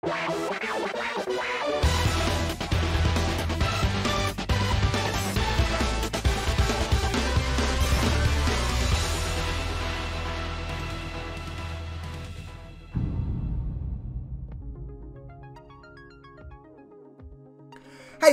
Hey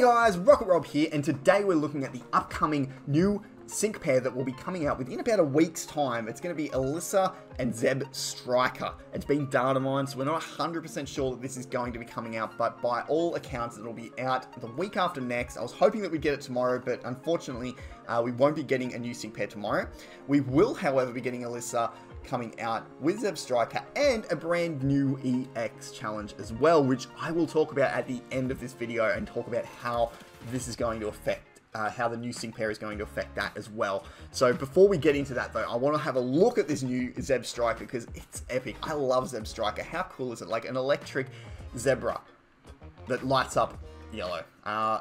guys, Rocket Rob here, and today we're looking at the upcoming new sync pair that will be coming out within about a week's time. It's going to be Elesa and Zebstrika. It's been data mined, so we're not 100% sure that this is going to be coming out, but by all accounts it'll be out the week after next. I was hoping that we'd get it tomorrow, but unfortunately we won't be getting a new sync pair tomorrow. We will, however, be getting Elesa coming out with Zebstrika and a brand new EX challenge as well, which I will talk about at the end of this video and talk about how this is going to affect, how the new sync pair is going to affect that as well. So before we get into that though, I want to have a look at this new Zebstrika because it's epic. I love Zebstrika. How cool is it? Like an electric zebra that lights up yellow.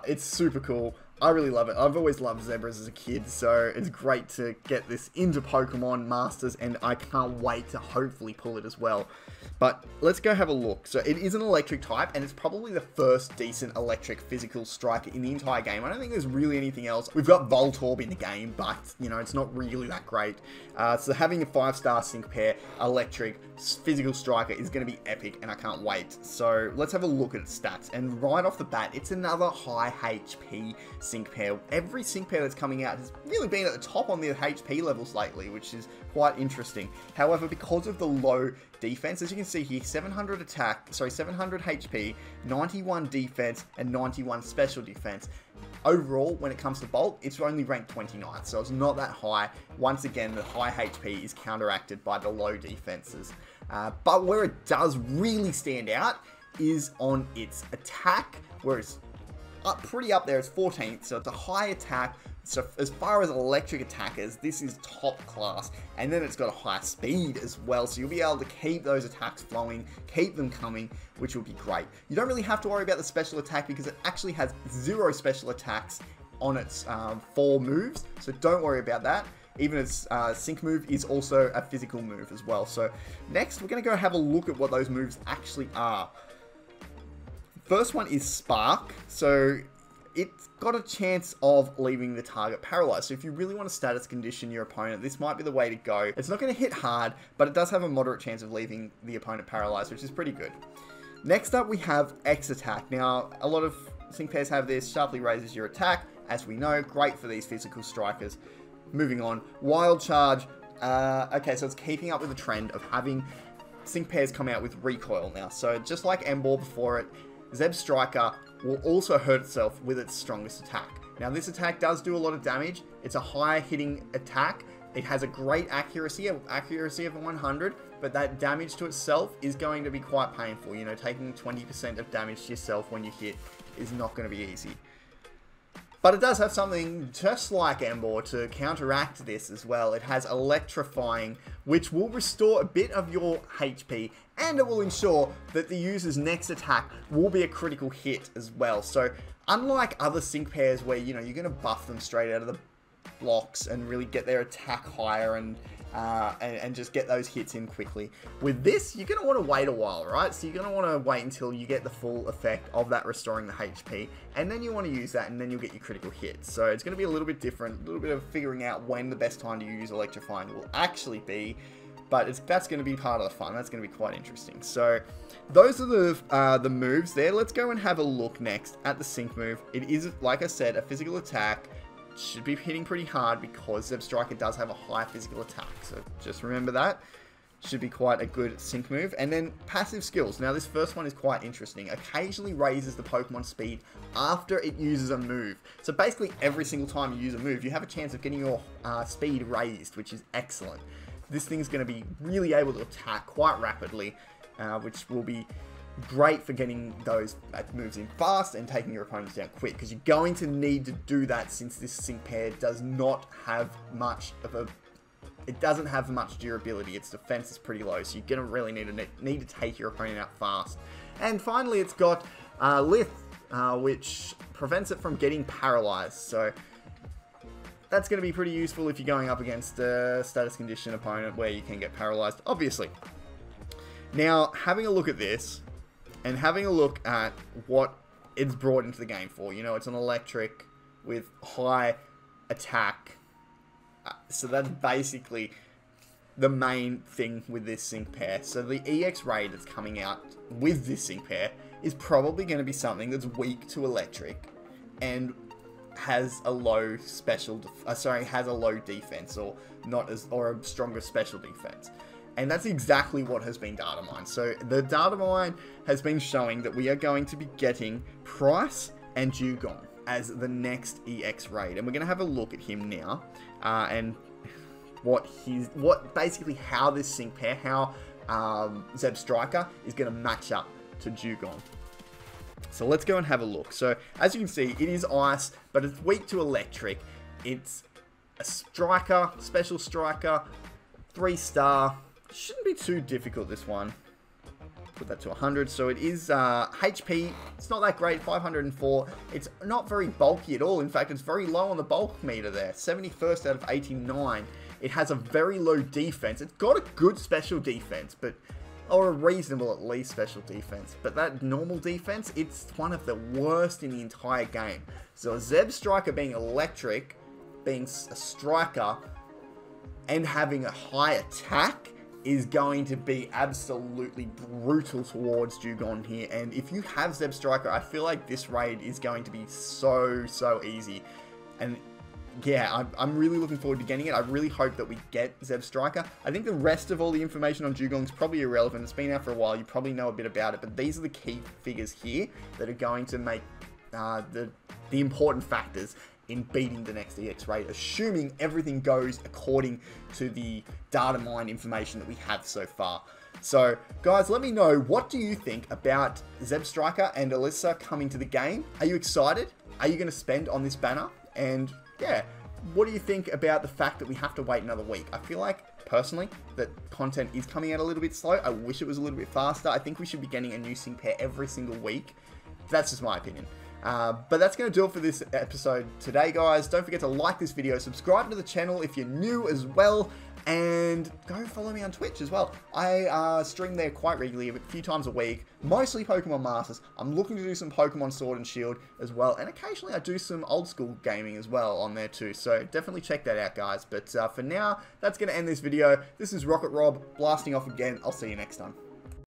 It's super cool. I really love it. I've always loved zebras as a kid, so it's great to get this into Pokemon Masters, and I can't wait to hopefully pull it as well. But let's go have a look. So it is an electric type, and it's probably the first decent electric physical striker in the entire game. I don't think there's really anything else. We've got Voltorb in the game, but, you know, it's not really that great. So having a 5-star sync pair electric physical striker is going to be epic, and I can't wait. So let's have a look at its stats. And right off the bat, it's another high HP sync pair. Every sync pair that's coming out has really been at the top on the HP levels lately, which is quite interesting. However, because of the low defense, as you can see here, 700 HP, 91 defense, and 91 special defense. Overall, when it comes to bulk, it's only ranked 29th, so it's not that high. Once again, the high HP is counteracted by the low defenses. But where it does really stand out is on its attack, where it's pretty up there. It's 14th, so it's a high attack. So as far as electric attackers, this is top class. And then it's got a high speed as well, so you'll be able to keep those attacks flowing, keep them coming, which will be great. You don't really have to worry about the special attack because it actually has 0 special attacks on its 4 moves, so don't worry about that. Even its sync move is also a physical move as well. So next, we're going to go have a look at what those moves actually are. First one is Spark, so it's got a chance of leaving the target paralyzed. So if you really want to status condition your opponent, this might be the way to go. It's not going to hit hard, but it does have a moderate chance of leaving the opponent paralyzed, which is pretty good. Next up, we have X Attack. Now, a lot of sync pairs have this. Sharply raises your attack, as we know. Great for these physical strikers. Moving on. Wild Charge. Okay, so it's keeping up with the trend of having sync pairs come out with recoil now. So just like Emboar before it, Zebstrika will also hurt itself with its strongest attack. Now this attack does do a lot of damage. It's a high hitting attack. It has a great accuracy of 100, but that damage to itself is going to be quite painful. You know, taking 20% of damage to yourself when you hit is not going to be easy. But it does have something just like Emboar to counteract this as well. It has Electrifying, which will restore a bit of your HP, and it will ensure that the user's next attack will be a critical hit as well. So unlike other sync pairs where, you know, you're going to buff them straight out of the blocks and really get their attack higher and just get those hits in quickly. With this, you're going to want to wait a while, right? So you're going to want to wait until you get the full effect of that restoring the HP, and then you want to use that, and then you'll get your critical hits. So it's going to be a little bit different, a little bit of figuring out when the best time to use Electrifying will actually be, but that's going to be part of the fun. That's going to be quite interesting. So those are the moves there. Let's go and have a look next at the sync move. It is, like I said, a physical attack. Should be hitting pretty hard because Zebstrika does have a high physical attack. So just remember that. Should be quite a good sync move. And then passive skills. Now this first one is quite interesting. Occasionally raises the Pokemon speed after it uses a move. So basically every single time you use a move, you have a chance of getting your speed raised, which is excellent. This thing's going to be really able to attack quite rapidly, which will be great for getting those moves in fast and taking your opponents down quick, because you're going to need to do that since this sync pair does not have much of a... It doesn't have much durability. Its defense is pretty low, so you're going to really need to take your opponent out fast. And finally, it's got Lift, which prevents it from getting paralyzed. So that's going to be pretty useful if you're going up against a status condition opponent where you can get paralyzed, obviously. Now, having a look at this, and having a look at what it's brought into the game for. You know, it's an electric with high attack. So that's basically the main thing with this sync pair. So the EX raid that's coming out with this sync pair is probably going to be something that's weak to electric and has a low has a low defense, or a stronger special defense. And that's exactly what has been data mined. So the data mine has been showing that we are going to be getting Pryce and Dewgong as the next EX raid, and we're going to have a look at him now, and basically how this sync pair, how Zebstrika is going to match up to Dewgong. So let's go and have a look. So as you can see, it is ice, but it's weak to electric. It's a striker, special striker, 3-star. Shouldn't be too difficult, this one. Put that to 100. So it is HP. It's not that great, 504. It's not very bulky at all. In fact, it's very low on the bulk meter there. 71st out of 89. It has a very low defense. It's got a good special defense, or a reasonable at least special defense. But that normal defense, it's one of the worst in the entire game. So a Zebstrika being electric, being a striker, and having a high attack is going to be absolutely brutal towards Dewgong here. And if you have Zebstrika, I feel like this raid is going to be so easy. And yeah, I'm really looking forward to getting it. I really hope that we get Zebstrika. I think the rest of all the information on Dewgong is probably irrelevant. It's been out for a while. You probably know a bit about it. But these are the key figures here that are going to make the important factors in beating the next EX raid, assuming everything goes according to the data mine information that we have so far. So, guys, let me know, what do you think about Zebstrika and Elesa coming to the game? Are you excited? Are you going to spend on this banner? And, yeah, what do you think about the fact that we have to wait another week? I feel like, personally, that content is coming out a little bit slow. I wish it was a little bit faster. I think we should be getting a new sync pair every single week. That's just my opinion. But that's going to do it for this episode today, guys. Don't forget to like this video, subscribe to the channel if you're new as well, and go follow me on Twitch as well. I stream there quite regularly, a few times a week, mostly Pokemon Masters. I'm looking to do some Pokemon Sword and Shield as well, and occasionally I do some old school gaming as well on there too, so definitely check that out, guys. But for now, that's going to end this video. This is Rocket Rob, blasting off again. I'll see you next time.